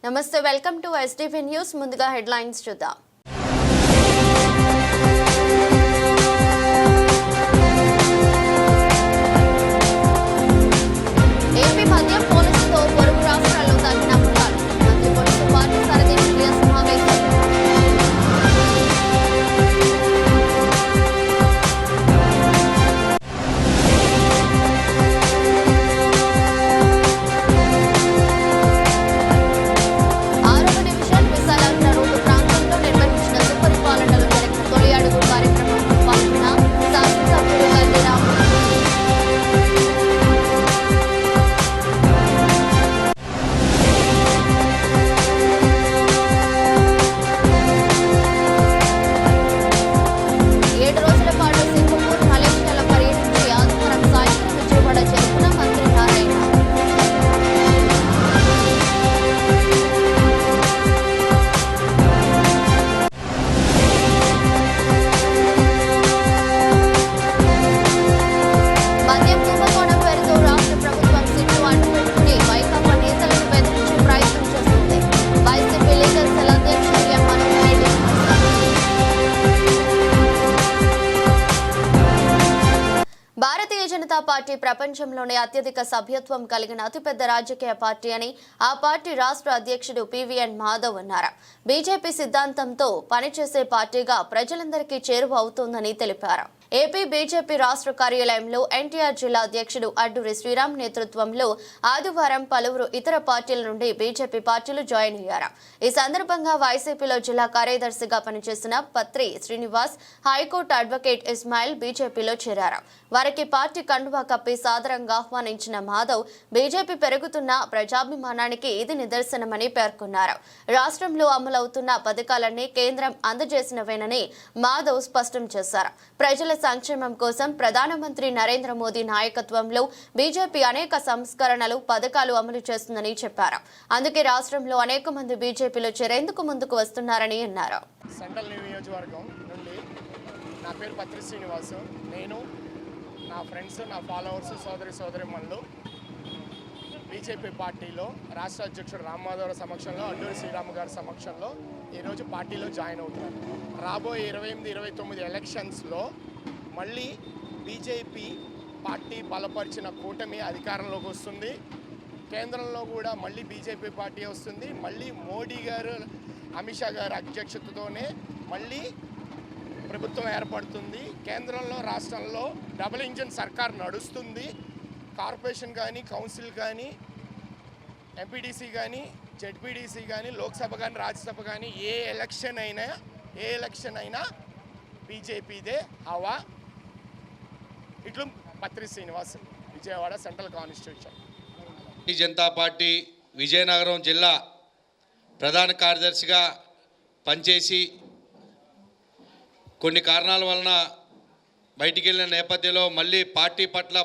నమస్తే, welcome to STV news. ముందుగా headlines చూద్దాం. ఏపీ మద్యం పోలీసులతో పొరుగు రాష్ట్రాల్లో తగ్గిన అమ్మకాలు. మంత్రి పోలీసు పార్టీ సారథి మీడియా సమావేశం. పార్టీ ప్రపంచంలోనే అత్యధిక సభ్యత్వం కలిగిన అతిపెద్ద రాజకీయ పార్టీ అని ఆ పార్టీ రాష్ట్ర అధ్యక్షుడు పివిఎన్ మాధవ్ అన్నారు. బీజేపీ సిద్ధాంతంతో పనిచేసే పార్టీగా ప్రజలందరికీ చేరువ అవుతోందని తెలిపారు. ఏపీ బీజేపీ రాష్ట్ర కార్యాలయంలో ఎన్టీఆర్ జిల్లా అధ్యక్షుడు అడ్డూరి శ్రీరామ్ నేతృత్వంలో ఆదివారం పలువురు ఇతర పార్టీల నుండి బీజేపీ పార్టీలు జాయిన్ అయ్యారు. ఈ సందర్భంగా వైసీపీలో జిల్లా కార్యదర్శిగా పనిచేసిన పత్రి శ్రీనివాస్, హైకోర్టు అడ్వకేట్ ఇస్మాయిల్ బీజేపీలో చేరారు. వారికి పార్టీ కండువా కప్పి సాదరంగా ఆహ్వానించిన మాధవ్ బీజేపీ పెరుగుతున్న ప్రజాభిమానానికి ఇది నిదర్శనమని పేర్కొన్నారు. రాష్ట్రంలో అమలవుతున్న పథకాలన్నీ కేంద్రం అందజేసినవేనని మాధవ్ స్పష్టం చేశారు. ప్రజల సంక్షేమం కోసం ప్రధానమంత్రి నరేంద్ర మోదీ నాయకత్వంలో బీజేపీ అనేక సంస్కరణలు, పథకాలు అమలు చేస్తుందని చెప్పారు. అందుకే రాష్ట్రంలో అనేక మంది బీజేపీలో చేరేందుకు ముందుకు వస్తున్నారని అన్నారు. సెంట్రల్ నియోజకవర్గం నుండి నా పేరు పత్రి శ్రీనివాస్. నేను, నా ఫ్రెండ్స్, నా ఫాలోవర్స్, సోదరిమణులు బీజేపీ పార్టీలో రాష్ట్ర అధ్యక్షుడు రామ్మాధవ్ సమక్షంలో, అడ్డూరి శ్రీరామ్ గారి సమక్షంలో ఈరోజు పార్టీలో జాయిన్ అవుతున్నారు. రాబోయే 28-29 ఎలక్షన్స్లో మళ్ళీ బీజేపీ పార్టీ బలపరిచిన కూటమి అధికారంలోకి వస్తుంది. కేంద్రంలో కూడా మళ్ళీ బీజేపీ పార్టీ వస్తుంది. మళ్ళీ మోడీ గారు, అమిత్ షా గారి అధ్యక్షతతోనే మళ్ళీ ప్రభుత్వం ఏర్పడుతుంది. కేంద్రంలో, రాష్ట్రంలో డబుల్ ఇంజిన్ సర్కార్ నడుస్తుంది. కార్పొరేషన్ కానీ, కౌన్సిల్ కానీ, ఎంపీడీసీ కానీ, జెడ్పీడీసీ కానీ, లోక్సభ కానీ, రాజ్యసభ కానీ ఏ ఎలక్షన్ అయినా బీజేపీదే హవా. ఇట్లు పత్రి Srinivas, Vijayawada central constitution. Bharatiya Janata party Vizianagaram జిల్లా ప్రధాన కార్యదర్శిగా పనిచేసి కొన్ని కారణాల వలన బయటికి వెళ్ళిన నేపథ్యంలో మళ్ళీ పార్టీ పట్ల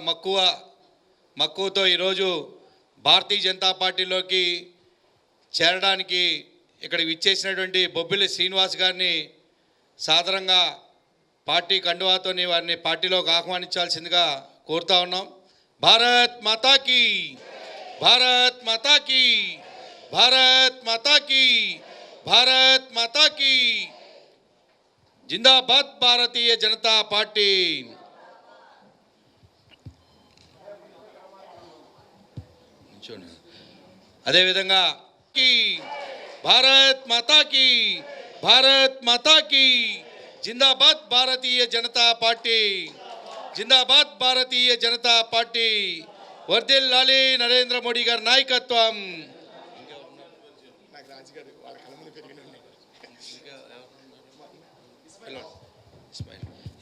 మక్కువతో ఈరోజు భారతీయ జనతా పార్టీలోకి చేరడానికి ఇక్కడ విచ్చేసినటువంటి బొబ్బిలి శ్రీనివాస్ గారిని సాదరంగా పార్టీ కండువాతో వారిని పార్టీలోకి ఆహ్వానించాల్సిందిగా కోరుతా ఉన్నాం. భారత్ మాతాకి, భారత్ మాతాకి, భారత్ మాతాకి, భారత్ మాతాకి. జిందాబాద్ భారతీయ జనతా పార్టీ. అదేవిధంగా భారత్ మాతాకి, భారత్ మాతాకి. జిందాబాద్ భారతీయ జనతా పార్టీ, జిందాబాద్ భారతీయ జనతా పార్టీ. వర్ధిల్లాలి నరేంద్ర మోడీ గారి నాయకత్వం.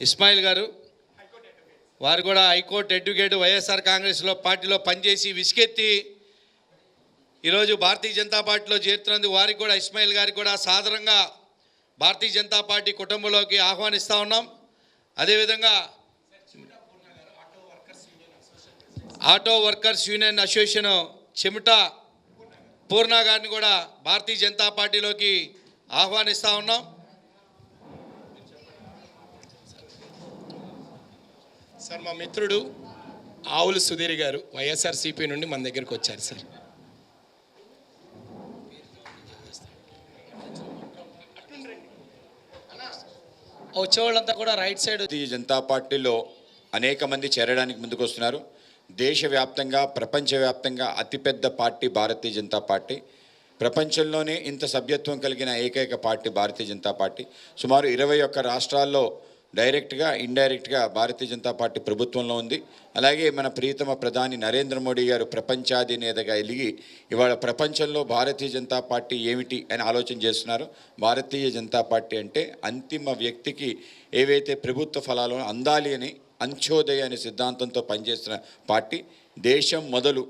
ఇస్మాయిల్ గారు, వారు కూడా హైకోర్టు అడ్వకేట్, వైఎస్ఆర్ కాంగ్రెస్లో పార్టీలో పనిచేసి విసుకెత్తి ఈరోజు భారతీయ జనతా పార్టీలో చేరుతున్నందుకు వారికి కూడా, ఇస్మాయిల్ గారికి కూడా సాదరంగా భారతీయ జనతా పార్టీ కుటుంబంలోకి ఆహ్వానిస్తూ ఉన్నాం. అదేవిధంగా ఆటో వర్కర్స్ యూనియన్ అసోసియేషన్ చెమట పూర్ణ గారిని కూడా భారతీయ జనతా పార్టీలోకి ఆహ్వానిస్తూ ఉన్నాం. సార్ మా మిత్రుడు ఆవుల సుధీర్ గారు వైఎస్ఆర్సీపీ నుండి మన దగ్గరికి వచ్చారు సార్. వచ్చేవాళ్ళంతా కూడా రైట్ సైడ్. భారతీయ జనతా పార్టీలో అనేక మంది చేరడానికి ముందుకు వస్తున్నారు. దేశవ్యాప్తంగా ప్రపంచవ్యాప్తంగా అతిపెద్ద పార్టీ భారతీయ జనతా పార్టీ. ప్రపంచంలోనే ఇంత సభ్యత్వం కలిగిన ఏకైక పార్టీ భారతీయ జనతా పార్టీ. సుమారు 21 రాష్ట్రాల్లో డైరెక్ట్గా ఇండైరెక్ట్గా భారతీయ జనతా పార్టీ ప్రభుత్వంలో ఉంది. అలాగే మన ప్రియతమ ప్రధాని నరేంద్ర మోడీ గారు ప్రపంచాధినేతగా ఎలిగి ఇవాళ ప్రపంచంలో భారతీయ జనతా పార్టీ ఏమిటి అని ఆలోచన చేస్తున్నారు. భారతీయ జనతా పార్టీ అంటే అంతిమ వ్యక్తికి ఏవైతే ప్రభుత్వ ఫలాలు అందాలి అని అంత్యోదయ అనే సిద్ధాంతంతో పనిచేస్తున్న పార్టీ. దేశం మొదలు,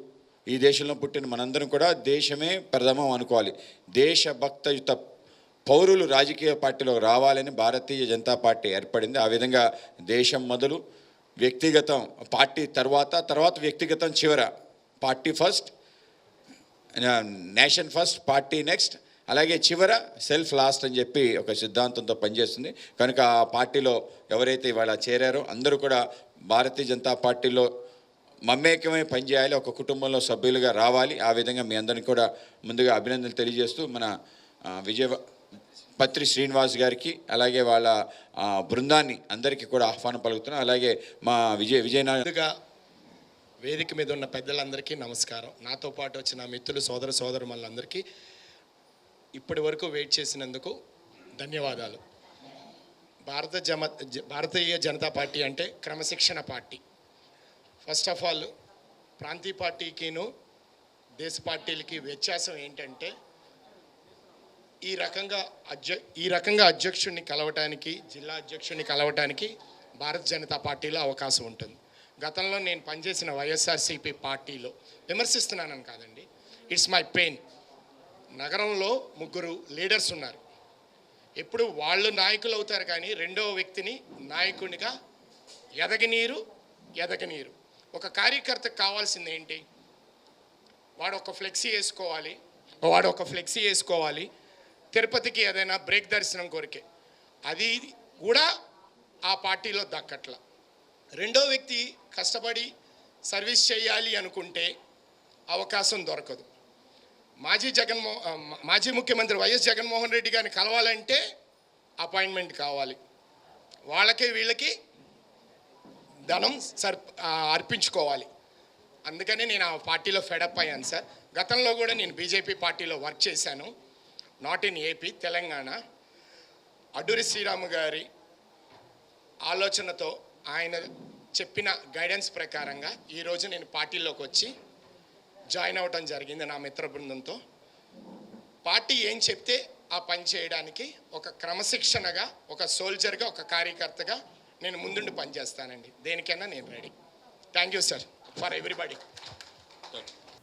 ఈ దేశంలో పుట్టిన మనందరం కూడా దేశమే ప్రథమం అనుకోవాలి. దేశభక్తయుత పౌరులు రాజకీయ పార్టీలో రావాలని భారతీయ జనతా పార్టీ ఏర్పడింది. ఆ విధంగా దేశం మొదలు, వ్యక్తిగతం పార్టీ తర్వాత వ్యక్తిగతం చివర, party first, nation first, party next, అలాగే చివర సెల్ఫ్ లాస్ట్ అని చెప్పి ఒక సిద్ధాంతంతో పనిచేస్తుంది. కనుక ఆ పార్టీలో ఎవరైతే ఇవాళ చేరారో అందరూ కూడా భారతీయ జనతా పార్టీలో మమేకమై పనిచేయాలి, ఒక కుటుంబంలో సభ్యులుగా రావాలి. ఆ విధంగా మీ అందరినీ కూడా ముందుగా అభినందనలు తెలియజేస్తూ మన పత్రి శ్రీనివాస్ గారికి అలాగే వాళ్ళ బృందాన్ని అందరికీ కూడా ఆహ్వానం పలుకుతున్నాం. అలాగే మా విజయనగరంగా వేదిక మీద ఉన్న పెద్దలందరికీ నమస్కారం. నాతో పాటు వచ్చిన మిత్రులు సోదరులందరికీ ఇప్పటి వరకు వెయిట్ చేసినందుకు ధన్యవాదాలు. భారతీయ జనతా పార్టీ అంటే క్రమశిక్షణ పార్టీ. ఫస్ట్ ఆఫ్ ఆల్ ప్రాంతీయ పార్టీకిను దేశ పార్టీలకి వ్యత్యాసం ఏంటంటే ఈ రకంగా అధ్యక్షుడిని కలవటానికి, జిల్లా అధ్యక్షుడిని కలవటానికి భారత జనతా పార్టీలో అవకాశం ఉంటుంది. గతంలో నేను పనిచేసిన వైఎస్ఆర్సీపీ పార్టీలో విమర్శిస్తున్నానని కాదండి, ఇట్స్ మై పెయిన్. నగరంలో 3 లీడర్స్ ఉన్నారు. ఎప్పుడు వాళ్ళు నాయకులు అవుతారు కానీ రెండవ వ్యక్తిని నాయకునిగా ఎదగనీరు. ఒక కార్యకర్తకు కావాల్సింది ఏంటి? వాడు ఒక ఫ్లెక్సీ వేసుకోవాలి, తిరుపతికి ఏదైనా బ్రేక్ దర్శనం కోరికే, అది కూడా ఆ పార్టీలో దక్కట్ల. రెండో వ్యక్తి కష్టపడి సర్వీస్ చేయాలి అనుకుంటే అవకాశం దొరకదు. మాజీ ముఖ్యమంత్రి వైఎస్ జగన్మోహన్ రెడ్డి గారిని కలవాలంటే అపాయింట్మెంట్ కావాలి. వాళ్ళకి వీళ్ళకి ధనం అర్పించుకోవాలి. అందుకని నేను ఆ పార్టీలో ఫెడప్ అయ్యాను సార్. గతంలో కూడా నేను బీజేపీ పార్టీలో వర్క్ చేశాను, not in AP, Telangana. Adduri Sriramu గారి ఆలోచనతో, ఆయన చెప్పిన గైడెన్స్ ప్రకారంగా ఈరోజు నేను పార్టీలోకి వచ్చి జాయిన్ అవ్వటం జరిగింది నా మిత్ర బృందంతో. పార్టీ ఏం చెప్తే ఆ పని చేయడానికి ఒక క్రమశిక్షణగా, ఒక సోల్జర్గా, ఒక కార్యకర్తగా నేను ముందుండి పనిచేస్తానండి. దేనికైనా నేను ready. Thank you sir for everybody.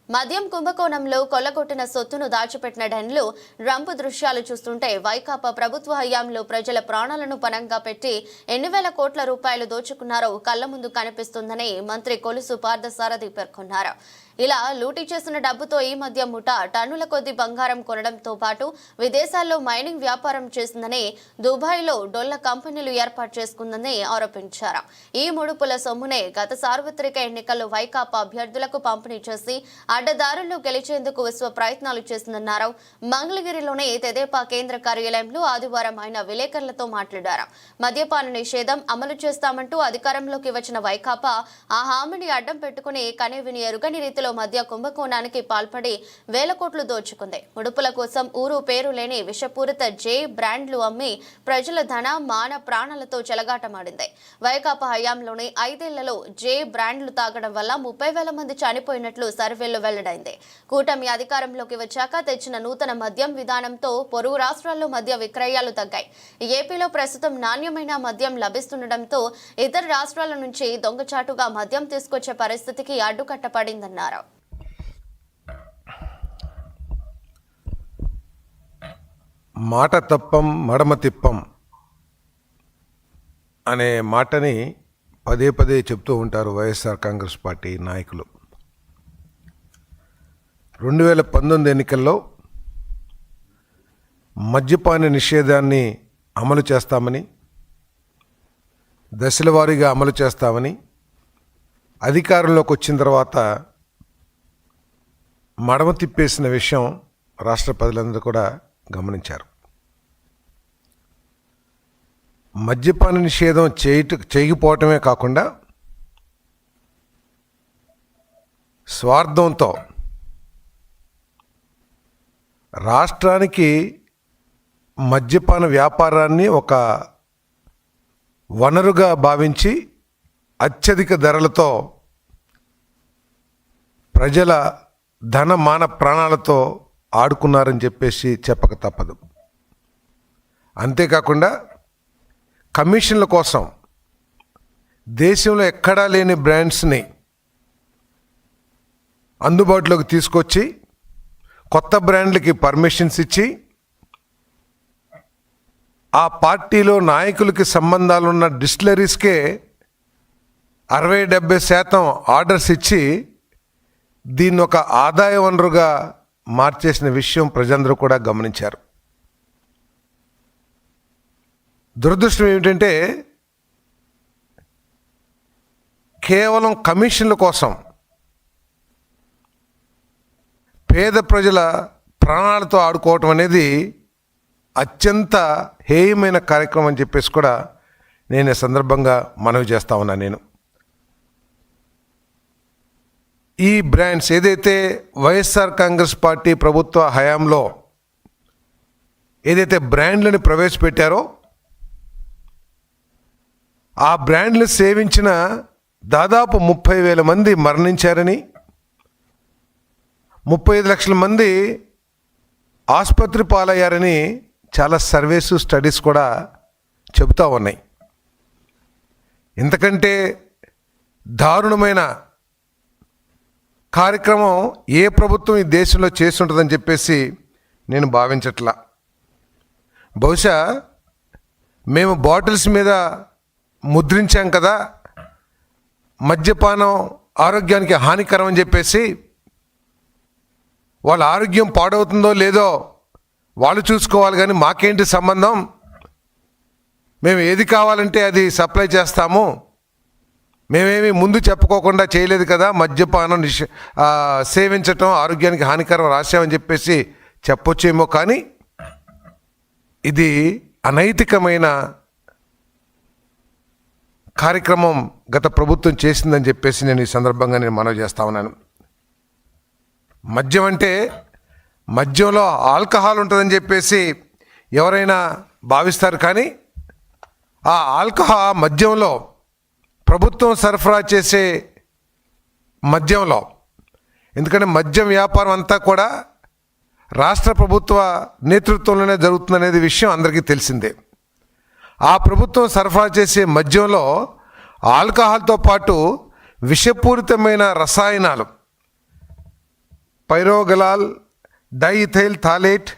మద్యం కుంభకోణంలో కొల్లగొట్టిన సొత్తును దాచిపెట్టిన డెన్లు రంపు దృశ్యాలు చూస్తుంటే వైకాపా ప్రభుత్వ హయాంలో ప్రజల ప్రాణాలను పణంగా పెట్టి ఎన్ని వేల కోట్ల రూపాయలు దోచుకున్నారో కళ్ల ముందు కనిపిస్తుందని మంత్రి కొలుసు పార్థసారథి పేర్కొన్నారు. ఇలా లూటీ చేసిన డబ్బుతో ఈ మధ్య ముఠా టన్నుల కొద్ది బంగారం కొనడంతో పాటు విదేశాల్లో మైనింగ్ వ్యాపారం చేసిందని, దుబాయ్లో డొల్ల కంపెనీలు ఏర్పాటు చేసుకుందని ఆరోపించారు. ఈ ముడుపుల సొమ్మునే గత సార్వత్రిక ఎన్నికల్లో వైకాపా అభ్యర్థులకు పంపిణీ చేసి అడ్డదారుల్లో గెలిచేందుకు విశ్వ ప్రయత్నాలు చేసిందన్నారు. మంగళగిరిలోని తెదేపా కేంద్ర కార్యాలయంలో ఆదివారం ఆయన విలేకరులతో మాట్లాడారు. మద్యపాన నిషేధం అమలు చేస్తామంటూ అధికారంలోకి వచ్చిన వైకాపా ఆ హామీని అడ్డం పెట్టుకుని కనేవిని ఎరుగని రీతిలో మద్య కుంభకోణానికి పాల్పడి వేల కోట్లు దోచుకుంది. ముడుపుల కోసం ఊరు పేరు లేని విషపూరిత జే బ్రాండ్లు అమ్మి ప్రజల ధన మాన ప్రాణాలతో చెలగాటమాడింది. వైకాపా హయాంలోని 5 ఏళ్లలో జే బ్రాండ్లు తాగడం వల్ల 30,000 మంది చనిపోయినట్లు సర్వేలు వెల్లడైంది. కూటమి అధికారంలోకి వచ్చాక తెచ్చిన నూతన మద్యం విధానంతో పొరుగు రాష్ట్రాల్లో మద్య విక్రయాలు తగ్గాయి. ఏపీలో ప్రస్తుతం నాణ్యమైన మద్యం లభిస్తుండటంతో ఇతర రాష్ట్రాల నుంచి దొంగచాటుగా మద్యం తీసుకొచ్చే పరిస్థితికి అడ్డుకట్టపడిందన్నారు. మాట తప్పం మడమ తిప్పం అనే మాటని పదే పదే చెప్తూ ఉంటారు వైఎస్ఆర్ కాంగ్రెస్ పార్టీ నాయకులు. 2019 ఎన్నికల్లో మద్యపాన నిషేధాన్ని అమలు చేస్తామని, దశల వారీగా అమలు చేస్తామని అధికారంలోకి వచ్చిన తర్వాత మడమ తిప్పేసిన విషయం రాష్ట్ర ప్రజలందరూ కూడా గమనించారు. మద్యపాన నిషేధం చేయకపోవటమే కాకుండా స్వార్థంతో రాష్ట్రానికి మద్యపాన వ్యాపారాన్ని ఒక వనరుగా భావించి అత్యధిక ధరలతో ప్రజల ధన మాన ప్రాణాలతో ఆడుకున్నారని చెప్పేసి చెప్పక తప్పదు. అంతేకాకుండా కమిషన్ల కోసం దేశంలో ఎక్కడా లేని బ్రాండ్స్ని అందుబాటులోకి తీసుకొచ్చి కొత్త బ్రాండ్లకి పర్మిషన్స్ ఇచ్చి ఆ పార్టీలో నాయకులకి సంబంధాలున్న డిస్టిలరీస్కే 60-70% ఆర్డర్స్ ఇచ్చి దీన్ని ఒక ఆదాయ వనరుగా మార్చేసిన విషయం ప్రజలందరూ కూడా గమనించారు. దురదృష్టం ఏమిటంటే కేవలం కమిషన్ల కోసం పేద ప్రజల ప్రాణాలతో ఆడుకోవటం అనేది అత్యంత హేయమైన కార్యక్రమం అని చెప్పేసి కూడా నేను ఈ సందర్భంగా మనవి చేస్తా ఉన్నాను. నేను ఈ బ్రాండ్స్ ఏదైతే వైఎస్ఆర్ కాంగ్రెస్ పార్టీ ప్రభుత్వ హయాంలో ఏదైతే బ్రాండ్లను ప్రవేశపెట్టారో ఆ బ్రాండ్లు సేవించిన దాదాపు 30,000 మంది మరణించారని, 35 లక్షల మంది ఆసుపత్రి పాలయ్యారని చాలా సర్వేసు స్టడీస్ కూడా చెబుతూ ఉన్నాయి. ఇంతకంటే దారుణమైన కార్యక్రమం ఏ ప్రభుత్వం ఈ దేశంలో చేసి ఉంటుందని చెప్పేసి నేను భావించట్లా. బహుశా మేము బాటిల్స్ మీద ముద్రించాం కదా మద్యపానం ఆరోగ్యానికి హానికరం అని చెప్పేసి, వాళ్ళ ఆరోగ్యం పాడవుతుందో లేదో వాళ్ళు చూసుకోవాలి కానీ మాకేంటి సంబంధం, మేము ఏది కావాలంటే అది సప్లై చేస్తాము, మేమేమి ముందు చెప్పుకోకుండా చేయలేదు కదా మద్యపానం సేవించటం ఆరోగ్యానికి హానికరం రాశామని చెప్పేసి చెప్పొచ్చేమో, కానీ ఇది అనైతికమైన కార్యక్రమం గత ప్రభుత్వం చేసిందని చెప్పేసి నేను ఈ సందర్భంగా నేను మనవి చేస్తా ఉన్నాను. మద్యం అంటే మద్యంలో ఆల్కహాల్ ఉంటుందని చెప్పేసి ఎవరైనా భావిస్తారు, కానీ ఆ మద్యంలో ప్రభుత్వం సరఫరా చేసే మద్యంలో, ఎందుకంటే మద్యం వ్యాపారం అంతా కూడా రాష్ట్ర ప్రభుత్వ నేతృత్వంలోనే జరుగుతుందనేది విషయం అందరికీ తెలిసిందే. ఆ ప్రభుత్వం సరఫరా చేసే మద్యంలో ఆల్కహాల్తో పాటు విషపూరితమైన రసాయనాలు పైరోగలాల్, డైఇథైల్ థాలేట్.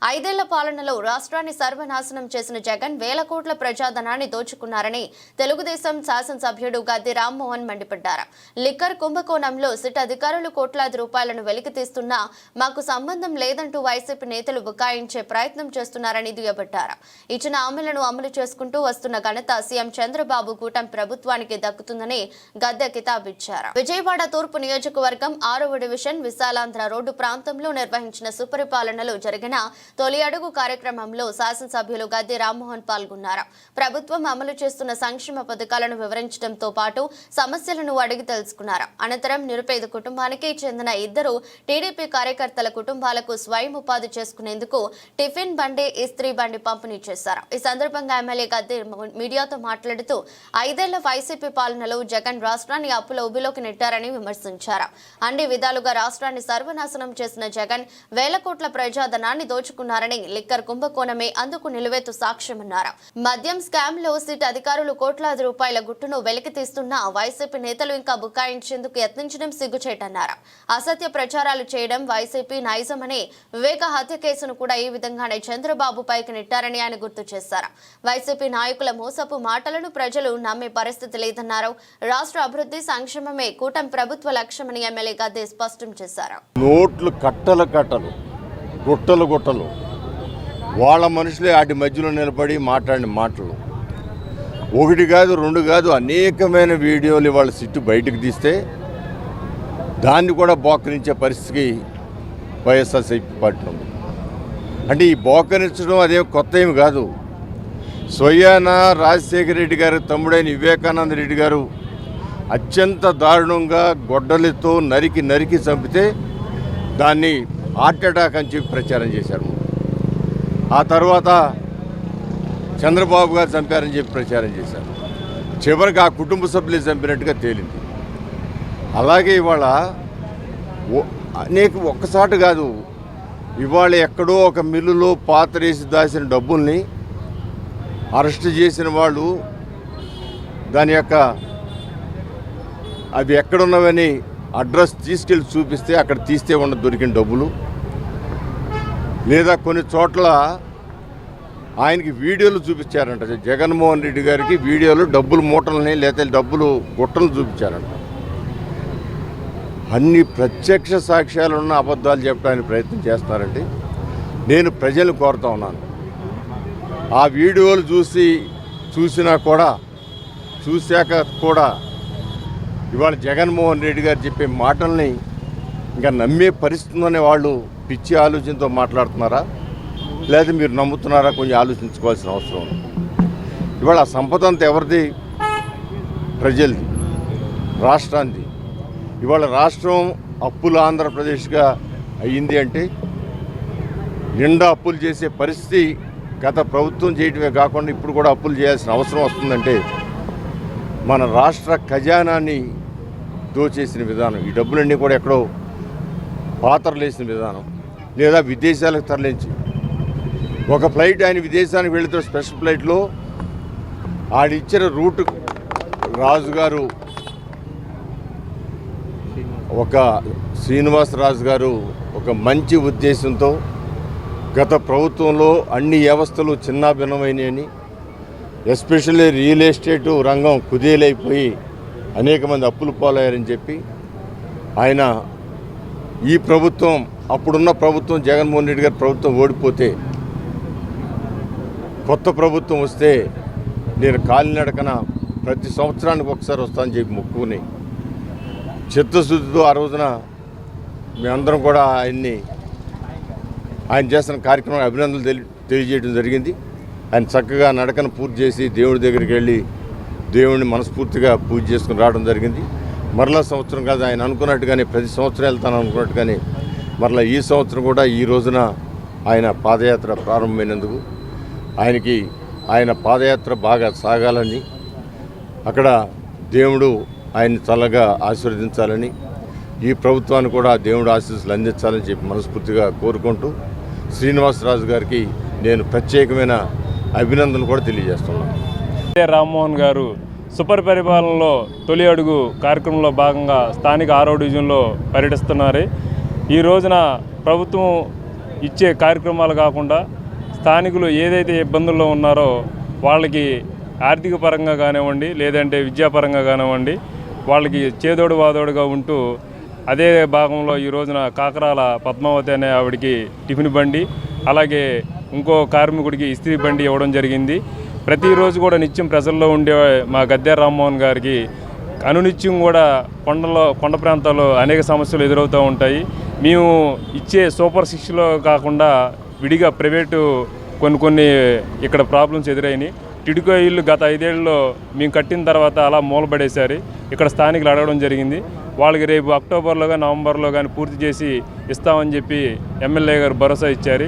5 ఏళ్ల పాలనలో రాష్ట్రాన్ని సర్వనాశనం చేసిన జగన్ వేల కోట్ల ప్రజాధనాన్ని దోచుకున్నారని తెలుగుదేశం శాసనసభ్యుడు గద్దె రామ్మోహన్ మండిపడ్డారు. లిక్కర్ కుంభకోణంలో సిట్ అధికారులు కోట్లాది రూపాయలను వెలికితీస్తున్నా మాకు సంబంధం లేదంటూ వైసీపీ నేతలు బుకాయించే ప్రయత్నం చేస్తున్నారని దుయ్యబట్టారు. ఇచ్చిన హామీలను అమలు చేసుకుంటూ వస్తున్న ఘనత సీఎం చంద్రబాబు కూటమి ప్రభుత్వానికి దక్కుతుందని గద్దె కితాబిచ్చారు. విజయవాడ తూర్పు నియోజకవర్గం 6వ డివిజన్ విశాలాంధ్ర రోడ్డు ప్రాంతంలో నిర్వహించిన సుపరిపాలనలో జరిగిన తొలి అడుగు కార్యక్రమంలో శాసనసభ్యులు గద్దె రామ్మోహన్ పాల్గొన్నారు. ప్రభుత్వం అమలు చేస్తున్న సంక్షేమ పథకాలను వివరించడంతో పాటు సమస్యలను అడిగి తెలుసుకున్నారు. అనంతరం నిరుపేద కుటుంబానికి చెందిన 2 టీడీపీ కార్యకర్తల కుటుంబాలకు స్వయం ఉపాధి చేసుకునేందుకు టిఫిన్ బండి, ఇస్త్రీ బండి పంపిణీ చేశారు. ఈ సందర్భంగా ఎమ్మెల్యే గద్దె మీడియాతో మాట్లాడుతూ 5 ఏళ్ల వైసీపీ పాలనలో జగన్ రాష్ట్రాన్ని అప్పుల ఊబిలోకి నెట్టారని విమర్శించారు. అన్ని విధాలుగా రాష్ట్రాన్ని సర్వనాశనం చేసిన జగన్ వేల కోట్ల ప్రజాధనాన్ని దోచుకున్నారని లిక్కర్ కుంభకోణమే అందుకు నిలువెత్తు సాక్ష్యమన్నారు. మద్యం స్కామ్ లో సిట్ అధికారులు కోట్లాది రూపాయల గుట్టును వెలికి తీస్తున్నా వైసీపీ నేతలు ఇంకా బుకాయించేందుకు యత్నించడం సిగ్గుచేటన్నారు. అసత్య ప్రచారాలు చేయడం వైసీపీ నైజమని వివేక హత్య కేసును కూడా ఈ విధంగానే చంద్రబాబు పైకి నెట్టారని ఆయన గుర్తు చేశారు. వైసీపీ నాయకుల మోసపు మాటలను ప్రజలు నమ్మే పరిస్థితి లేదన్నారు. రాష్ట్ర అభివృద్ధి సంక్షేమమే కూటమి ప్రభుత్వ లక్ష్యమని ఎమ్మెల్యే గద్దే స్పష్టం చేశారు. నోట్లు కట్టలు గుట్టలు వాళ్ళ మనుషులే వాటి మధ్యలో నిలబడి మాట్లాడిన మాటలు ఒకటి కాదు రెండు కాదు అనేకమైన వీడియోలు వాళ్ళ సిట్టు బయటకు తీస్తే దాన్ని కూడా బోకరించే పరిస్థితికి వైఎస్ఆర్సీపీ పార్టీ ఉంది. అంటే ఈ బోకరించడం అదేం కొత్త ఏమి కాదు. స్వయాన రాజశేఖర రెడ్డి గారు తమ్ముడైన వివేకానంద రెడ్డి గారు అత్యంత దారుణంగా గొడ్డలితో నరికి చంపితే దాన్ని హార్ట్ అటాక్ అని చెప్పి ప్రచారం చేశారు. ఆ తర్వాత చంద్రబాబు గారు చంపారని చెప్పి ప్రచారం చేశారు. చివరికి ఆ కుటుంబ సభ్యులు చంపినట్టుగా తేలింది. అలాగే ఇవాళ ఒక్కసారి కాదు, ఇవాళ ఎక్కడో ఒక మిల్లులో పాతరేసి దాచిన డబ్బుల్ని అరెస్ట్ చేసిన వాళ్ళు దాని యొక్క అవి ఎక్కడున్నవని అడ్రస్ తీసుకెళ్ళి చూపిస్తే అక్కడ తీస్తే ఉన్న దొరికిన డబ్బులు, లేదా కొన్ని చోట్ల ఆయనకి వీడియోలు చూపించారంట. జగన్మోహన్ రెడ్డి గారికి వీడియోలు డబ్బులు మూటలని లేదా డబ్బులు గుట్టలు చూపించారంట. అన్ని ప్రత్యక్ష సాక్ష్యాలున్న అబద్ధాలు చెప్పడానికి ప్రయత్నం చేస్తున్నారండి. నేను ప్రజలు కోరుతా ఉన్నాను, ఆ వీడియోలు చూశాక కూడా ఇవాళ జగన్మోహన్ రెడ్డి గారు చెప్పే మాటల్ని ఇంకా నమ్మే పరిస్థితిలోనే వాళ్ళు పిచ్చి ఆలోచనతో మాట్లాడుతున్నారా లేదా మీరు నమ్ముతున్నారా కొంచెం ఆలోచించుకోవాల్సిన అవసరం ఉంది. ఇవాళ ఆ సంపద అంతా ఎవరిది? ప్రజలది, రాష్ట్రానికి. ఇవాళ రాష్ట్రం అప్పుల ఆంధ్రప్రదేశ్గా అయ్యింది అంటే నిండా అప్పులు చేసే పరిస్థితి గత ప్రభుత్వం చేయటమే కాకుండా ఇప్పుడు కూడా అప్పులు చేయాల్సిన అవసరం వస్తుందంటే మన రాష్ట్ర ఖజానాన్ని దోచేసిన విధానం, ఈ డబ్బులన్నీ కూడా ఎక్కడో పాత్రలేసిన విధానం, లేదా విదేశాలకు తరలించి ఒక ఫ్లైట్ ఆయన విదేశానికి వెళుతూ స్పెషల్ ఫ్లైట్లో ఆడిచ్చిన రూట్ రాజుగారు ఒక శ్రీనివాసరాజు గారు ఒక మంచి ఉద్దేశంతో గత ప్రభుత్వంలో అన్ని వ్యవస్థలు చిన్నాభిన్నమైనని, ఎస్పెషల్లీ రియల్ ఎస్టేటు రంగం కుదేలైపోయి అనేక మంది అప్పులు పాలయ్యారని చెప్పి ఆయన ఈ ప్రభుత్వం, అప్పుడున్న ప్రభుత్వం జగన్మోహన్ రెడ్డి గారి ప్రభుత్వం ఓడిపోతే కొత్త ప్రభుత్వం వస్తే నేను కాలినడకన ప్రతి సంవత్సరానికి ఒకసారి వస్తానని చెప్పి మొక్కుని చిత్తశుద్ధితో ఆ రోజున మేమందరం కూడా ఆయన చేస్తున్న కార్యక్రమం అభినందనలు తెలియజేయడం జరిగింది. ఆయన చక్కగా నడకను పూర్తి చేసి దేవుడి దగ్గరికి వెళ్ళి దేవుడిని మనస్ఫూర్తిగా పూజ చేసుకుని రావడం జరిగింది. మరలా సంవత్సరం కాదు, ఆయన అనుకున్నట్టుగానే ప్రతి సంవత్సరం వెళ్తాను అనుకున్నట్టుగానే మరలా ఈ సంవత్సరం కూడా ఈ రోజున ఆయన పాదయాత్ర ప్రారంభమైనందుకు ఆయన పాదయాత్ర బాగా సాగాలని, అక్కడ దేవుడు ఆయన్ని చల్లగా ఆశీర్వదించాలని, ఈ ప్రభుత్వాన్ని కూడా దేవుడు ఆశీస్సులు అందించాలని చెప్పి మనస్ఫూర్తిగా కోరుకుంటూ శ్రీనివాసరాజు గారికి నేను ప్రత్యేకమైన అభినందనలు కూడా తెలియజేస్తున్నాను. రామ్మోహన్ గారు సూపర్ పరిపాలనలో తొలి అడుగు కార్యక్రమంలో భాగంగా స్థానిక 6వ డివిజన్లో పర్యటిస్తున్నారు. ఈ రోజున ప్రభుత్వం ఇచ్చే కార్యక్రమాలు కాకుండా స్థానికులు ఏదైతే ఇబ్బందుల్లో ఉన్నారో వాళ్ళకి ఆర్థిక పరంగా కానివ్వండి, లేదంటే విద్యాపరంగా కానివ్వండి, వాళ్ళకి చేదోడు వాదోడుగా ఉంటూ అదే భాగంలో ఈ రోజున కాకరాల పద్మావతి అనే ఆవిడికి టిఫిన్ బండి, అలాగే ఇంకో కార్మికుడికి ఇస్త్రీ బండి ఇవ్వడం జరిగింది. ప్రతిరోజు కూడా నిత్యం ప్రజల్లో ఉండే మా గద్దె రామ్మోహన్ గారికి అనునిత్యం కూడా కొండ ప్రాంతాల్లో అనేక సమస్యలు ఎదురవుతూ ఉంటాయి. మేము ఇచ్చే సూపర్ 6లో కాకుండా విడిగా ప్రైవేటు కొన్ని ఇక్కడ ప్రాబ్లమ్స్ ఎదురైనాయి. టిడ్కో ఇల్లు గత 5 ఏళ్ళలో మేము కట్టిన తర్వాత అలా మూలబడేశారు. ఇక్కడ స్థానికులు అడగడం జరిగింది. వాళ్ళకి రేపు అక్టోబర్లో కానీ నవంబర్లో కానీ పూర్తి చేసి ఇస్తామని చెప్పి ఎమ్మెల్యే గారు భరోసా ఇచ్చారు.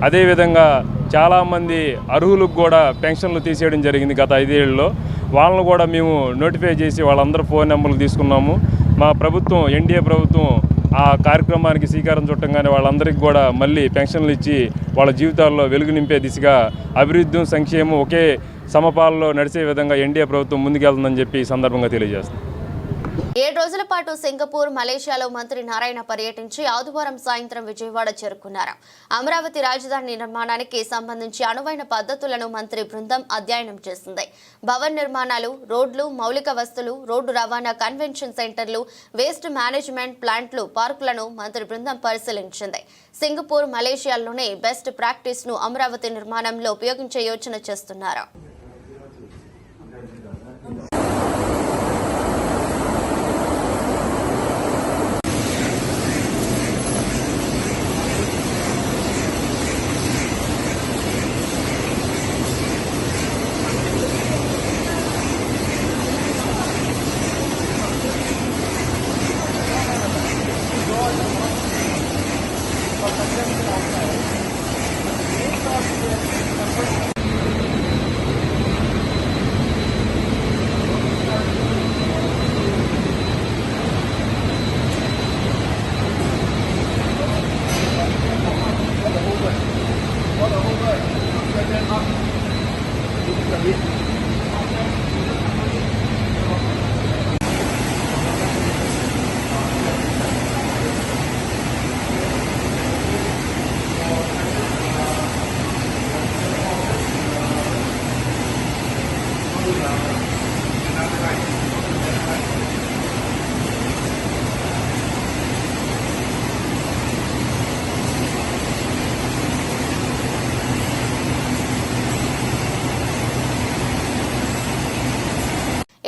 అదేవిధంగా చాలామంది అర్హులకు కూడా పెన్షన్లు తీసేయడం జరిగింది గత 5 ఏళ్ళలో. వాళ్ళను కూడా మేము నోటిఫై చేసి వాళ్ళందరూ ఫోన్ నెంబర్లు తీసుకున్నాము. మా ప్రభుత్వం, ఎన్డీఏ ప్రభుత్వం ఆ కార్యక్రమానికి శ్రీకారం చుట్టంగానే వాళ్ళందరికీ కూడా మళ్ళీ పెన్షన్లు ఇచ్చి వాళ్ళ జీవితాల్లో వెలుగు నింపే దిశగా అభివృద్ధి సంక్షేమం ఒకే సమపాలలో నడిచే విధంగా ఎన్డీఏ ప్రభుత్వం ముందుకెళ్తుందని చెప్పి ఈ సందర్భంగా తెలియజేస్తుంది. 7 రోజుల పాటు సింగపూర్, మలేషియాలో మంత్రి నారాయణ పర్యటించి ఆదివారం సాయంత్రం విజయవాడ చేరుకున్నారు. అమరావతి రాజధాని నిర్మాణానికి సంబంధించి అనువైన పద్ధతులను మంత్రి బృందం అధ్యయనం చేసింది. భవన నిర్మాణాలు, రోడ్లు, మౌలిక వస్తువులు, రోడ్డు రవాణా, కన్వెన్షన్ సెంటర్లు, వేస్ట్ మేనేజ్మెంట్ ప్లాంట్లు, పార్కులను మంత్రి బృందం పరిశీలించింది. సింగపూర్, మలేషియాలోనే బెస్ట్ ప్రాక్టీస్ ను అమరావతి నిర్మాణంలో ఉపయోగించే యోచన చేస్తున్నారు.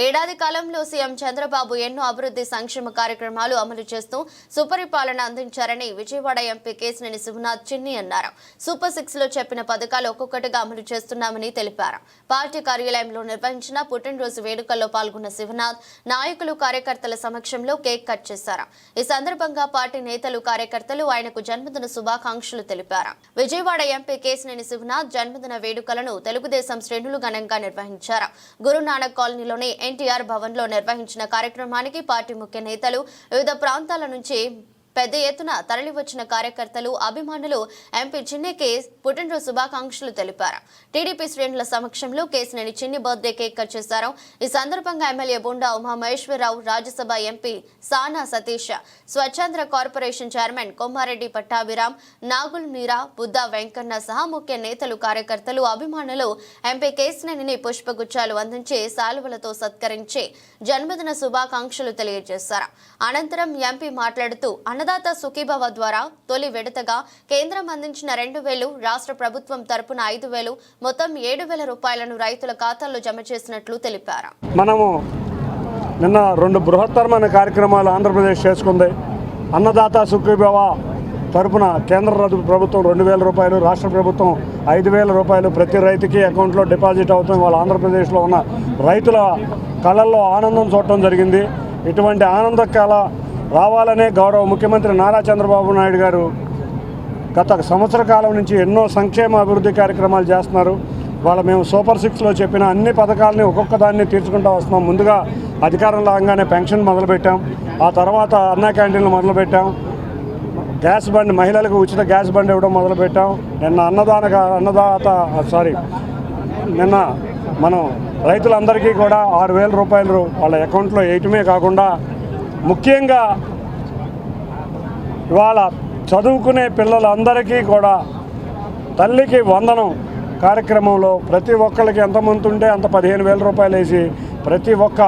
ఏడాది కాలంలో సీఎం చంద్రబాబు ఎన్నో అభివృద్ధి సంక్షేమ కార్యక్రమాలు అమలు చేస్తూ సుపరిపాలన అందించారని విజయవాడ ఎంపీ కేశినేని శివనాథ్ చిన్ని అన్నారు. సూపర్ 6 లో చెప్పిన పథకాలు ఒక్కొక్కటిగా అమలు చేస్తున్నామని తెలిపారు. పార్టీ కార్యాలయంలో నిర్వహించిన పుట్టినరోజు వేడుకల్లో పాల్గొన్న శివనాథ్ నాయకులు, కార్యకర్తల సమక్షంలో కేక్ కట్ చేశారు. ఈ సందర్భంగా పార్టీ నేతలు, కార్యకర్తలు ఆయనకు జన్మదిన శుభాకాంక్షలు తెలిపారు. విజయవాడ ఎంపీ కేశినేని శివనాథ్ జన్మదిన వేడుకలను తెలుగుదేశం శ్రేణులు ఘనంగా నిర్వహించారు. గురునానక్ కాలనీలోని ఎన్టీఆర్ భవన్ లో నిర్వహించిన కార్యక్రమానికి పార్టీ ముఖ్య నేతలు, వివిధ ప్రాంతాల నుంచి పెద్ద ఎత్తున తరలివచ్చిన కార్యకర్తలు, అభిమానులు ఎంపీ చిన్నికి పుట్టినరోజు శుభాకాంక్షలు తెలిపారు. టీడీపీ శ్రేణుల సమక్షంలో కేశినేని చిన్ని బర్త్డే కేక్ కట్ చేశారు. ఈ సందర్భంగా ఎమ్మెల్యే బొండా ఉమామహేశ్వరరావు, రాజ్యసభ ఎంపీ సానా సతీష్, స్వచ్ఛంద్ర కార్పొరేషన్ చైర్మన్ కొమ్మారెడ్డి పట్టాభిరామ్, నాగుల్ మీరా, బుద్ధా వెంకన్న సహా ముఖ్య నేతలు, కార్యకర్తలు, అభిమానులు ఎంపీ కేశినేనిని పుష్పగుచ్చాలు అందించి శాలువలతో సత్కరించి జన్మదిన శుభాకాంక్షలు తెలియజేశారు. అనంతరం ఎంపీ మాట్లాడుతూ అన్నదాత సుఖీభవ ద్వారా తొలి విడతగా కేంద్రం అందించిన 2,000, రాష్ట్ర ప్రభుత్వం తరపున 5,000, మొత్తం 7,000 రూపాయలను రైతుల ఖాతాల్లో జమ చేసినట్లు తెలిపారు. మనము నిన్న 2 బృహత్తరమైన కార్యక్రమాలు ఆంధ్రప్రదేశ్ చేసుకుంది. అన్నదాత సుఖీభవ తరపున కేంద్ర ప్రభుత్వం 2,000 రూపాయలు, రాష్ట్ర ప్రభుత్వం 5,000 రూపాయలు ప్రతి రైతుకి అకౌంట్లో డిపాజిట్ అవుతుంది. వాళ్ళ ఆంధ్రప్రదేశ్లో ఉన్న రైతుల కళల్లో ఆనందం చూడటం జరిగింది. ఇటువంటి ఆనందకాల రావాలనే గౌరవ ముఖ్యమంత్రి నారా చంద్రబాబు నాయుడు గారు గత సంవత్సర కాలం నుంచి ఎన్నో సంక్షేమ అభివృద్ధి కార్యక్రమాలు చేస్తున్నారు. వాళ్ళ మేము సూపర్ 6లో చెప్పిన అన్ని పథకాలని ఒక్కొక్క దాన్ని తీర్చుకుంటూ వస్తున్నాం. ముందుగా అధికారంలో రాగానే పెన్షన్ మొదలుపెట్టాం, ఆ తర్వాత అన్నా క్యాంటీన్లు మొదలుపెట్టాం, గ్యాస్ బండ్, మహిళలకు ఉచిత గ్యాస్ బండ్ ఇవ్వడం మొదలుపెట్టాం. నిన్న మనం రైతులందరికీ కూడా 6,000 రూపాయలు వాళ్ళ అకౌంట్లో వేయటమే కాకుండా ముఖ్యంగా ఇవాళ చదువుకునే పిల్లలందరికీ కూడా తల్లికి వందనం కార్యక్రమంలో ప్రతి ఒక్కరికి ఎంతమంది ఉంటే అంత 15,000 రూపాయలు వేసి ప్రతి ఒక్క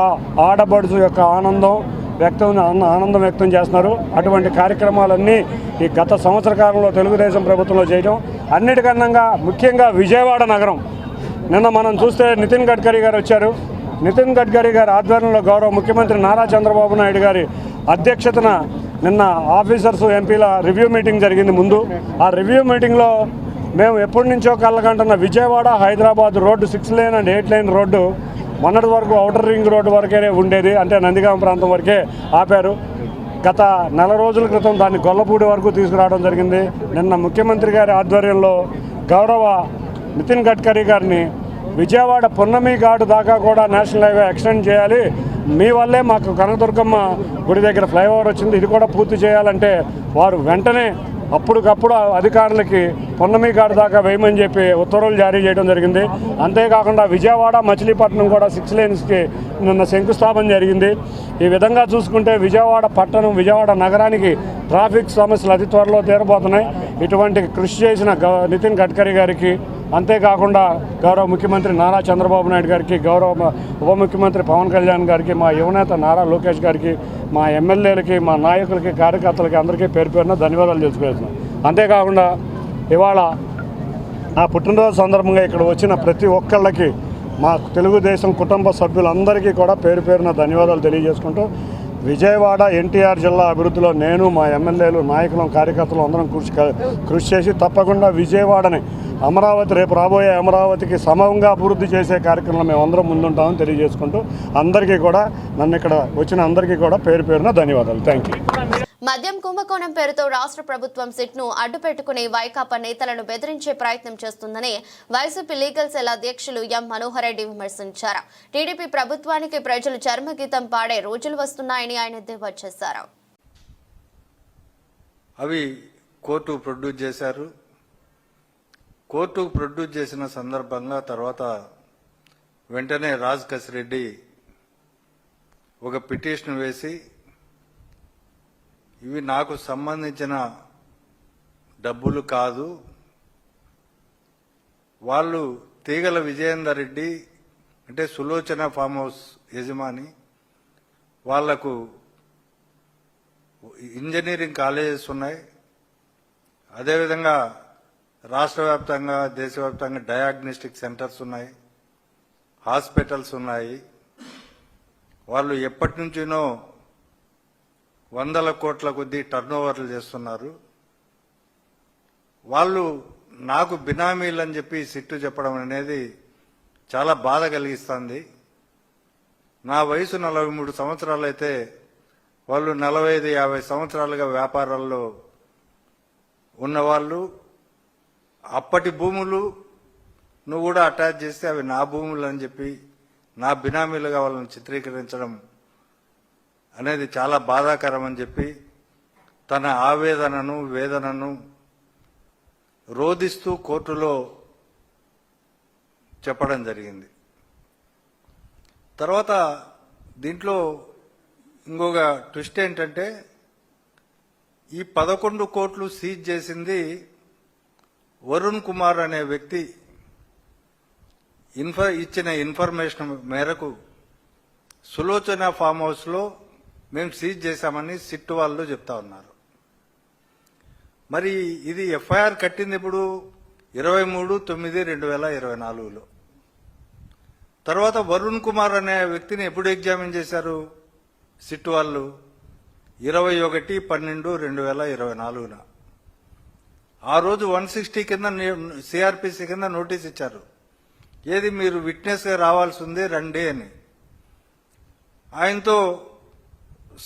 ఆడబడుచు యొక్క ఆనందం వ్యక్తం చేస్తున్నారు. అటువంటి కార్యక్రమాలన్నీ ఈ గత సంవత్సర కాలంలో తెలుగుదేశం ప్రభుత్వంలో చేయడం, అన్నిటికన్నా ముఖ్యంగా విజయవాడ నగరం నిన్న మనం చూస్తే నితిన్ గడ్కరీ గారు వచ్చారు. నితిన్ గడ్కరీ గారి ఆధ్వర్యంలో గౌరవ ముఖ్యమంత్రి నారా చంద్రబాబు నాయుడు గారి అధ్యక్షతన నిన్న ఆఫీసర్స్, ఎంపీల రివ్యూ మీటింగ్ జరిగింది. ముందు ఆ రివ్యూ మీటింగ్లో మేము ఎప్పటి నుంచో కళ్ళకంటున్న Vijayawada Hyderabad road 6 lane and 8 lane road మొన్నటి వరకు ఔటర్ రింగ్ రోడ్డు వరకే ఉండేది, అంటే నందిగామ ప్రాంతం వరకే ఆపారు. గత 4 రోజుల క్రితం దాన్ని గొల్లపూడి వరకు తీసుకురావడం జరిగింది. నిన్న ముఖ్యమంత్రి గారి ఆధ్వర్యంలో గౌరవ నితిన్ గడ్కరీ గారిని విజయవాడ పున్నమి ఘాటు దాకా కూడా నేషనల్ హైవే ఎక్స్టెండ్ చేయాలి, మీ వల్లే మాకు కనకదుర్గమ్మ గుడి దగ్గర ఫ్లైఓవర్ వచ్చింది, ఇది కూడా పూర్తి చేయాలంటే వారు వెంటనే అప్పటికప్పుడు అధికారులకి పొన్నమికాడు దాకా వేయమని చెప్పి ఉత్తర్వులు జారీ చేయడం జరిగింది. అంతేకాకుండా విజయవాడ మచిలీపట్నం కూడా 6 లేన్స్కి నిన్న శంకుస్థాపన జరిగింది. ఈ విధంగా చూసుకుంటే విజయవాడ పట్టణం, విజయవాడ నగరానికి ట్రాఫిక్ సమస్యలు అతి త్వరలో తీరబోతున్నాయి. ఇటువంటి కృషి చేసిన నితిన్ గడ్కరీ గారికి, అంతేకాకుండా గౌరవ ముఖ్యమంత్రి నారా చంద్రబాబు నాయుడు గారికి, గౌరవ ఉప ముఖ్యమంత్రి పవన్ కళ్యాణ్ గారికి, మా యువనేత నారా లోకేష్ గారికి, మా ఎమ్మెల్యేలకి, మా నాయకులకి, కార్యకర్తలకి అందరికీ పేరు పేరున ధన్యవాదాలు తెలుసుకుంటున్నాం. అంతేకాకుండా ఇవాళ నా పుట్టినరోజు సందర్భంగా ఇక్కడ వచ్చిన ప్రతి ఒక్కళ్ళకి, మా తెలుగుదేశం కుటుంబ సభ్యులందరికీ కూడా పేరు పేరున ధన్యవాదాలు తెలియజేసుకుంటూ, విజయవాడ ఎన్టీఆర్ జిల్లా అభివృద్ధిలో నేను, మా ఎమ్మెల్యేలు, నాయకులు, కార్యకర్తలు అందరం కృషి చేసి తప్పకుండా విజయవాడని అమరావతి, రేపు రాబోయే అమరావతికి సమంగా అభివృద్ధి చేసే కార్యక్రమంలో మేము అందరం ముందుంటామని తెలియజేసుకుంటూ అందరికీ కూడా, నన్ను ఇక్కడ వచ్చిన అందరికీ కూడా పేరు పేరున ధన్యవాదాలు. Thank you. మద్యం కుంభకోణం పేరుతో రాష్ట్ర ప్రభుత్వం సిట్ను అడ్డుపెట్టుకుని వైకాపా నేతలను బెదిరించే ప్రయత్నం చేస్తుందని వైసీపీ లీగల్ సెల్ అధ్యక్షులు ఎం మనోహర్ రెడ్డి విమర్శించారు. టీడీపీ ప్రభుత్వానికి ప్రజలు చర్మగీతం పాడే రోజులు వస్తున్నాయని ఆయన ఎద్దేవా చేశారు. అవి కోర్టు ప్రొడ్యూస్ చేశారు. కోర్టు ప్రొడ్యూస్ చేసిన సందర్భంగా తర్వాత వెంటనే రాజ్ కసిరెడ్డి ఒక పిటిషన్ వేసి, ఇవి నాకు సంబంధించిన డబ్బులు కాదు, వాళ్ళు తీగల విజయేందర్ రెడ్డి అంటే సులోచన ఫామ్ హౌస్ యజమాని, వాళ్లకు ఇంజనీరింగ్ కాలేజెస్ ఉన్నాయి, అదేవిధంగా రాష్ట్ర వ్యాప్తంగా, దేశవ్యాప్తంగా డయాగ్నోస్టిక్ సెంటర్స్ ఉన్నాయి, హాస్పిటల్స్ ఉన్నాయి. వాళ్ళు ఎప్పటి నుంచినో వందల కోట్ల కొద్దీ టర్నోవర్లు చేస్తున్నారు. వాళ్ళు నాకు బినామీలు అని చెప్పి సిట్టు చెప్పడం అనేది చాలా బాధ కలిగిస్తుంది. నా వయసు 43 సంవత్సరాలు అయితే వాళ్ళు 45-50 సంవత్సరాలుగా వ్యాపారాల్లో ఉన్నవాళ్ళు. అప్పటి భూములు నువ్వు కూడా అటాచ్ చేస్తే అవి నా భూములు అని చెప్పి నా బినామీలుగా వాళ్ళని చిత్రీకరించడం అనేది చాలా బాధాకరం అని చెప్పి తన ఆవేదనను, వేదనను రోధిస్తూ కోర్టులో చెప్పడం జరిగింది. తర్వాత దీంట్లో ఇంకొక ట్విస్ట్ ఏంటంటే, ఈ 11 కోట్లు సీజ్ చేసింది వరుణ్ కుమార్ అనే వ్యక్తి ఇచ్చిన ఇన్ఫర్మేషన్ మేరకు సులోచన ఫామ్ హౌస్లో మేము సీజ్ చేశామని సిట్ వాళ్ళు చెప్తా ఉన్నారు. మరి ఇది ఎఫ్ఐఆర్ కట్టింది ఇప్పుడు 23/9/2024లో. తర్వాత వరుణ్ కుమార్ అనే వ్యక్తిని ఎప్పుడు ఎగ్జామిన్ చేశారు సిట్ వాళ్ళు? 21/12/2024. ఆ రోజు 160 కింద సిఆర్పిసి కింద నోటీస్ ఇచ్చారు. ఏది మీరు విట్నెస్గా రావాల్సి ఉంది రండి అని. ఆయనతో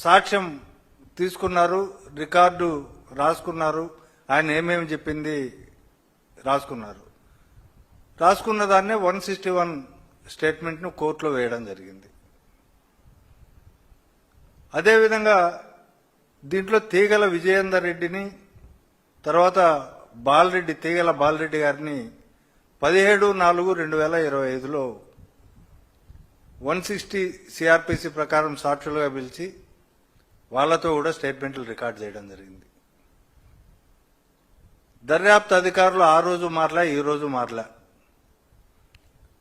సాక్ష్యం తీసుకున్నారు, రికార్డు రాసుకున్నారు, ఆయన ఏమేమి చెప్పింది రాసుకున్నారు. రాసుకున్న దాన్నే 161 స్టేట్మెంట్ను కోర్టులో వేయడం జరిగింది. అదేవిధంగా దీంట్లో తీగల విజయేందర్ రెడ్డిని, తర్వాత బాలరెడ్డి, తీగల బాలరెడ్డి గారిని 17/4/2025లో 160 సిఆర్పిసి ప్రకారం సాక్షులుగా పిలిచి వాళ్లతో కూడా స్టేట్మెంట్లు రికార్డ్ చేయడం జరిగింది. దర్యాప్తు అధికారులు ఆ రోజు మారలే, ఈ రోజు మారలే.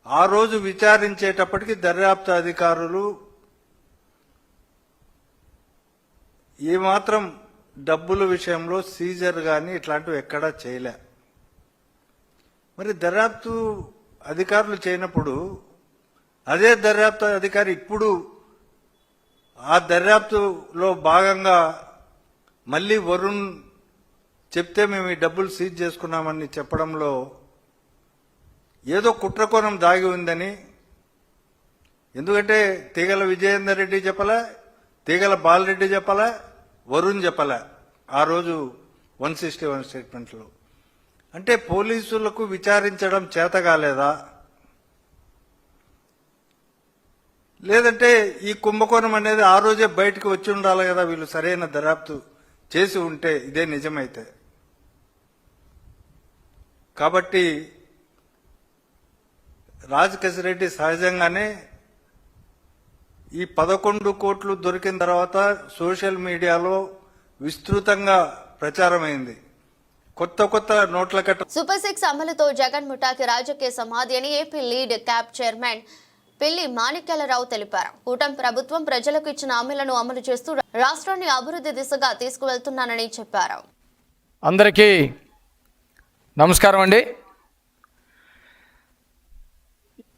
ఆ రోజు విచారించేటప్పటికి దర్యాప్తు అధికారులు ఏమాత్రం డబ్బుల విషయంలో సీజర్ కానీ ఇట్లాంటివి ఎక్కడా చేయలే. మరి దర్యాప్తు అధికారులు చేయనప్పుడు అదే దర్యాప్తు అధికారి ఇప్పుడు ఆ దర్యాప్తులో భాగంగా మళ్ళీ వరుణ్ చెప్తే మేము ఈ డబ్బులు సీజ్ చేసుకున్నామని చెప్పడంలో ఏదో కుట్రకోణం దాగి ఉందని. ఎందుకంటే తీగల విజయేందర్ రెడ్డి చెప్పలే, తీగల బాలరెడ్డి చెప్పలే, వరుణ్ చెప్పలే ఆ రోజు 161 స్టేట్మెంట్లో. అంటే పోలీసులకు విచారించడం చేత కాలేదా? లేదంటే ఈ కుంభకోణం అనేది ఆ రోజే బయటకు వచ్చి ఉండాలి కదా, వీళ్ళు సరైన దర్యాప్తు చేసి ఉంటే, ఇదే నిజమైతే. కాబట్టి రాజకేశిరెడ్డి సహజంగానే ఈ 11 కోట్లు దొరికిన తర్వాత సోషల్ మీడియాలో విస్తృతంగా ప్రచారమైంది. కొత్త నోట్ల కట్ట సూపర్ 6 అమలుతో జగన్ ముఠాకి రాజకీయ సమాధి అని ఏపీ లీడ్ క్యాబ్ చైర్మన్ పిల్లి మాణిక్యాలరావు తెలిపారు. కూటమి ప్రభుత్వం ప్రజలకు ఇచ్చిన హామీలను అమలు చేస్తూ రాష్ట్రాన్ని అభివృద్ధి దిశగా తీసుకువెళ్తున్నానని చెప్పారు. అందరికీ నమస్కారం అండి.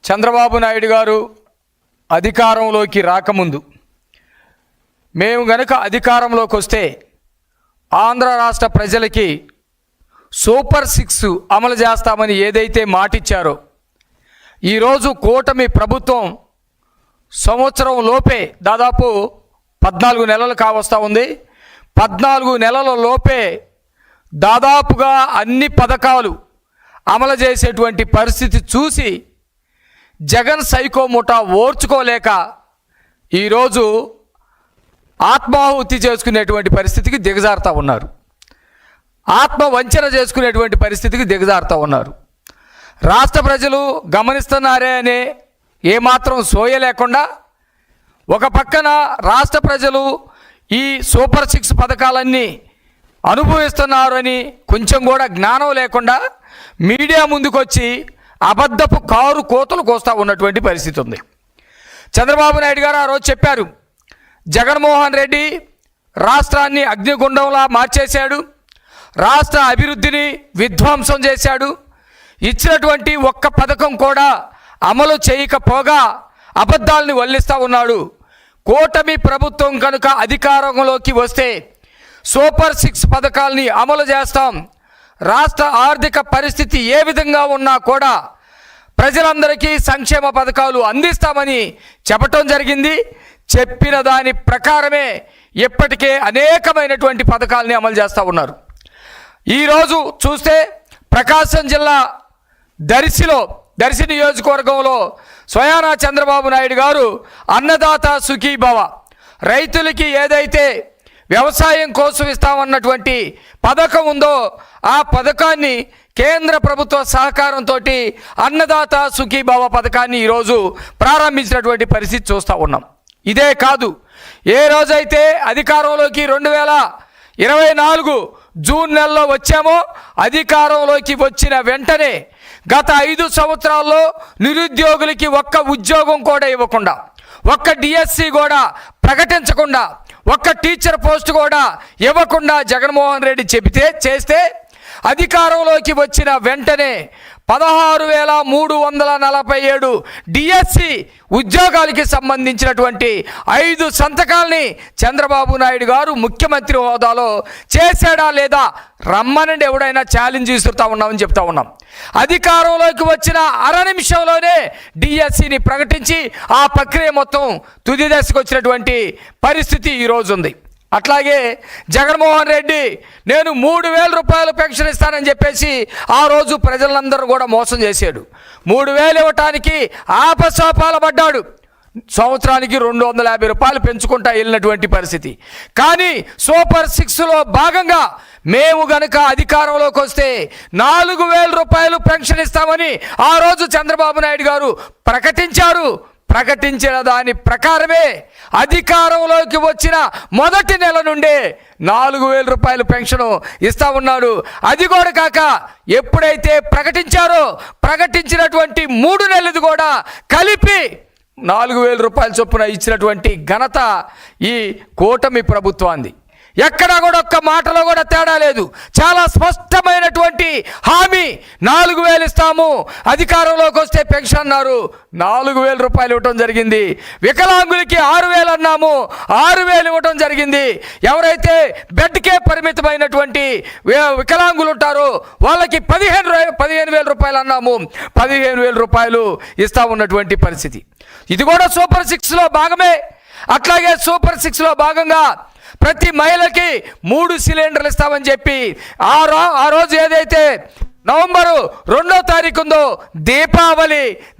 చంద్రబాబు నాయుడు గారు అధికారంలోకి రాకముందు మేము గనక అధికారంలోకి వస్తే ఆంధ్ర రాష్ట్ర ప్రజలకి సూపర్ 6 అమలు చేస్తామని ఏదైతే మాటిచ్చారో ఈరోజు కూటమి ప్రభుత్వం సంవత్సరం లోపే దాదాపు 14 నెలలు కావస్తూ ఉంది. 14 నెలల లోపే దాదాపుగా అన్ని పథకాలు అమలు చేసేటువంటి పరిస్థితి చూసి జగన్ సైకో ముఠా ఓర్చుకోలేక ఈరోజు ఆత్మాహుతి చేసుకునేటువంటి పరిస్థితికి దిగజారుతూ ఉన్నారు. ఆత్మవంచన చేసుకునేటువంటి పరిస్థితికి దిగజారుతూ ఉన్నారు. రాష్ట్ర ప్రజలు గమనిస్తున్నారే అనే ఏమాత్రం సోయ లేకుండా ఒక పక్కన రాష్ట్ర ప్రజలు ఈ సూపర్ 6 పథకాలన్నీ అనుభవిస్తున్నారని కొంచెం కూడా జ్ఞానం లేకుండా మీడియా ముందుకొచ్చి అబద్ధపు కారు కోతలు కోస్తూ ఉన్నటువంటి పరిస్థితి ఉంది. చంద్రబాబు నాయుడు గారు ఆ రోజు చెప్పారు, జగన్మోహన్ రెడ్డి రాష్ట్రాన్ని అగ్నిగుండంలా మార్చేశాడు, రాష్ట్ర అభివృద్ధిని విధ్వంసం చేశాడు, ఇచ్చినటువంటి ఒక్క పథకం కూడా అమలు చేయకపోగా అబద్ధాలని వల్లిస్తూ ఉన్నాడు. కూటమి ప్రభుత్వం కనుక అధికారంలోకి వస్తే సూపర్ 6 పథకాలని అమలు చేస్తాం, రాష్ట్ర ఆర్థిక పరిస్థితి ఏ విధంగా ఉన్నా కూడా ప్రజలందరికీ సంక్షేమ పథకాలు అందిస్తామని చెప్పటం జరిగింది. చెప్పిన దాని ప్రకారమే ఇప్పటికే అనేకమైనటువంటి పథకాలని అమలు చేస్తూ ఉన్నారు. ఈరోజు చూస్తే ప్రకాశం జిల్లా దర్శి నియోజకవర్గంలో స్వయానా చంద్రబాబు నాయుడు గారు అన్నదాత సుఖీభవ, రైతులకి ఏదైతే వ్యవసాయం కోసం ఇస్తామన్నటువంటి పథకం ఉందో ఆ పథకాన్ని కేంద్ర ప్రభుత్వ సహకారంతో అన్నదాత సుఖీభవ పథకాన్ని ఈరోజు ప్రారంభించినటువంటి పరిస్థితి చూస్తూ ఉన్నాం. ఇదే కాదు, ఏ రోజైతే అధికారంలోకి 2024 జూన్ నెలలో వచ్చామో అధికారంలోకి వచ్చిన వెంటనే గత 5 సంవత్సరాల్లో నిరుద్యోగులకి ఒక్క ఉద్యోగం కూడా ఇవ్వకుండా, ఒక్క డిఎస్సి కూడా ప్రకటించకుండా, ఒక్క టీచర్ పోస్ట్ కూడా ఇవ్వకుండా జగన్మోహన్ రెడ్డి చేస్తే అధికారంలోకి వచ్చిన వెంటనే 16,347 డిఎస్సి ఉద్యోగాలకి సంబంధించినటువంటి 5 సంతకాల్ని చంద్రబాబు నాయుడు గారు ముఖ్యమంత్రి హోదాలో చేశాడా లేదా రమ్మనండి, ఎవడైనా ఛాలెంజ్ విసురుతా ఉన్నామని చెప్తా ఉన్నాం. అధికారంలోకి వచ్చిన అర నిమిషంలోనే డిఎస్సిని ప్రకటించి ఆ ప్రక్రియ మొత్తం తుది దశకు వచ్చినటువంటి పరిస్థితి ఈరోజు ఉంది. అట్లాగే జగన్మోహన్ రెడ్డి నేను 3,000 రూపాయలు పెన్షన్ ఇస్తానని చెప్పేసి ఆ రోజు ప్రజలందరూ కూడా మోసం చేశాడు. 3,000 ఇవ్వటానికి ఆపసోపాల పడ్డాడు. సంవత్సరానికి 250 రూపాయలు పెంచుకుంటా వెళ్ళినటువంటి పరిస్థితి. కానీ సూపర్ 6లో భాగంగా మేము గనక అధికారంలోకి వస్తే 4,000 రూపాయలు పెన్షన్ ఇస్తామని ఆ రోజు చంద్రబాబు నాయుడు గారు ప్రకటించారు. ప్రకటించిన దాని ప్రకారమే అధికారంలోకి వచ్చిన మొదటి నెల నుండే 4,000 రూపాయలు పెన్షన్ ఇస్తా ఉన్నాడు. అది కూడా కాక ఎప్పుడైతే ప్రకటించినటువంటి 3 నెలలు కూడా కలిపి 4,000 రూపాయల చొప్పున ఇచ్చినటువంటి ఘనత ఈ కూటమి ప్రభుత్వాన్ని. ఎక్కడా కూడా ఒక్క మాటలో కూడా తేడా లేదు. చాలా స్పష్టమైనటువంటి హామీ, 4,000 ఇస్తాము, అధికారంలోకి వస్తే పెన్షన్ అన్నారు, 4,000 రూపాయలు ఇవ్వటం జరిగింది. వికలాంగులకి 6,000 అన్నాము, 6,000 ఇవ్వటం జరిగింది. ఎవరైతే బెడ్కే పరిమితమైనటువంటి వికలాంగులు ఉంటారో వాళ్ళకి 15,000 రూపాయలు అన్నాము, 15,000 రూపాయలు ఇస్తా ఉన్నటువంటి పరిస్థితి. ఇది కూడా సూపర్ 6లో భాగమే. అట్లాగే సూపర్ 6లో భాగంగా ప్రతి మహిళకి 3 సిలిండర్లు ఇస్తామని చెప్పి ఆ రోజు ఏదైతే నవంబరు 2వ తారీఖు ఉందో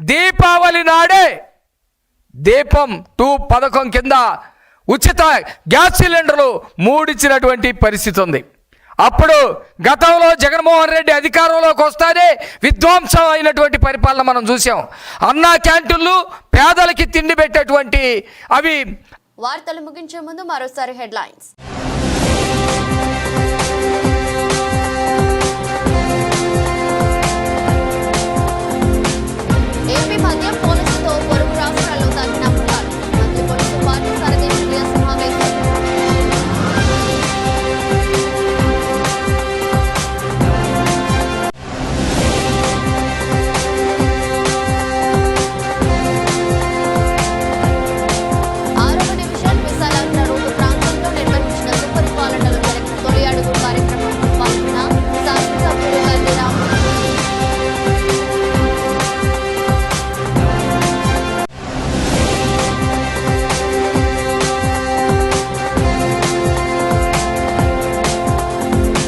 దీపావళి నాడే దీపం 2 పథకం కింద ఉచిత గ్యాస్ సిలిండర్లు 3 ఇచ్చినటువంటి పరిస్థితి ఉంది. అప్పుడు గతంలో జగన్మోహన్ రెడ్డి అధికారంలోకి వస్తానే విధ్వంసం అయినటువంటి పరిపాలన మనం చూసాం. అన్నా క్యాంటీన్లు పేదలకి తిండి పెట్టేటువంటి అవి. వార్తలు ముగించే ముందు మరోసారి హెడ్లైన్స్. ఏపీ మద్యం పోలీసులతో పొరుగు రాష్ట్రాల్లో తగిన ముఠాలు. మంత్రి పోలీసు పార్టీ సరదీ మీడియా సమావేశం. ఆరవ డివిజన్ విశాలాంధ్ర రోడ్డు ప్రాంతంలో నిర్వహించిన సుపరిపాలనలో జరిగిన తొలి అడుగు కార్యక్రమంలో పాల్గొన్న శాసనసభ్యులు గద్దె రామ్మోహన్.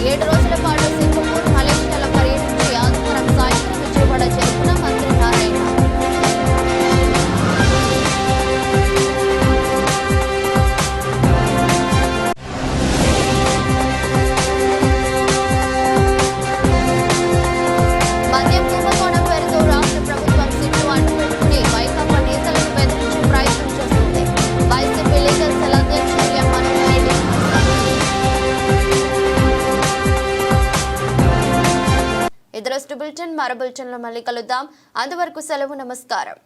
ఏడు రోజుల పాటు సింగపూర్, మలేషియాలో పర్యటించి ఆదివారం సాయంత్రం విజయవాడ చేరుకున్న మంత్రి నారాయణ. మద్యం కుంభకోణం పేరుతో రాష్ట్ర ప్రభుత్వం సిట్టు అడ్డుపెట్టుకుని వైకాపా నేతలను బెదిరించే ప్రయత్నం చేస్తుంది. వైసీపీ లీగల్ సెల్ అధ్యక్షుడు ఎం మనోహర్ రెడ్డి విమర్శ. ఇది రోజు బులెటిన్. మరో బులెటిన్లో మళ్ళీ కలుద్దాం. అంతవరకు సెలవు. నమస్కారం.